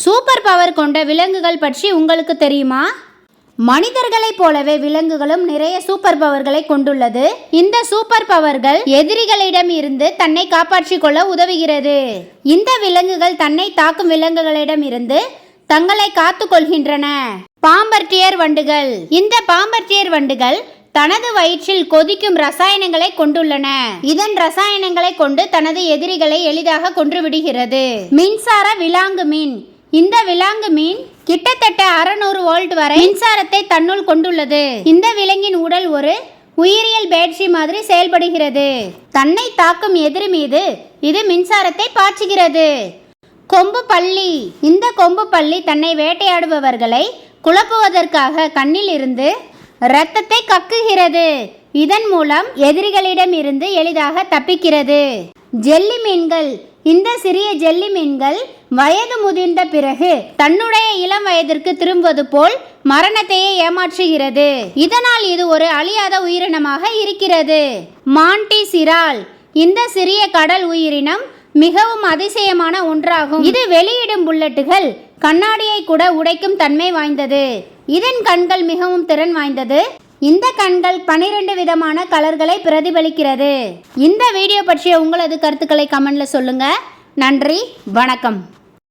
Super power கொண்ட விலங்குகள் பற்றி உங்களுக்கு தெரியுமா? மனிதர்களைப் போலவே விலங்குகளும் நிறைய சூப்பர் பவர்களை கொண்டுள்ளது. இந்த சூப்பர் பவர்கள் எதிரிகளிடம் இருந்து தன்னை காப்பாற்றிக் கொள்ள உதவுகிறது. இந்த விலங்குகள் தன்னை தாக்கும் விலங்குகளிடம் இருந்து தங்களை காத்துக் கொள்கின்றன. பாம்பர்டியர் வண்டுகள். இந்த பாம்பர்டியர் வண்டுகள் தனது வயிற்றில் கொதிக்கும் ரசாயனங்களை கொண்டுள்ளன. இதன் ரசாயனங்களை கொண்டு தனது எதிரிகளை எளிதாக கொன்றுவிடுகிறது. மின்சார விலாங்கு மீன். இந்த விலாங்கு மீன் கிட்டத்தட்ட 600 வோல்ட் வரை மின்சாரத்தை தன்னுள் கொண்டுள்ளது. இந்த விலங்கின் உடல் ஒரு உயிரியல் பேட்டரி மாதிரி செயல்படுகிறது. தன்னை தாக்கும் எதிரி மீது இது மின்சாரத்தை பாய்ச்சுகிறது. கொம்பு பல்லி. இந்த கொம்பு பல்லி தன்னை வேட்டையாடுபவர்களை குழப்புவதற்காக கண்ணில் இருந்து இரத்தத்தை கக்குகிறது. இதன் மூலம் எதிரிகளிடம் இருந்து எளிதாக தப்பிக்கிறது. ஜெல்லி மீன்கள். இந்த சிறிய ஜெல்லி மீன்கள் வயது முதிர்ந்த பிறகு தன்னுடைய இளம் வயதிற்கு திரும்புவது போல் மரணத்தையே ஏமாற்றுகிறது. இதனால் இது ஒரு அழியாத உயிரினமாக இருக்கிறது. மான்டிஸ் இறால். இந்த சிறிய கடல் உயிரினம் மிகவும் அதிசயமான ஒன்றாகும். இது வெளியிடும் புல்லட்டுகள் கண்ணாடியை கூட உடைக்கும் தன்மை வாய்ந்தது. இதன் கண்கள் மிகவும் திறன் வாய்ந்தது. இந்த கண்கள் 12 விதமான கலர்களை பிரதிபலிக்கிறது. இந்த வீடியோ பற்றிய உங்களது கருத்துக்களை கமெண்ட்ல சொல்லுங்க. நன்றி, வணக்கம்.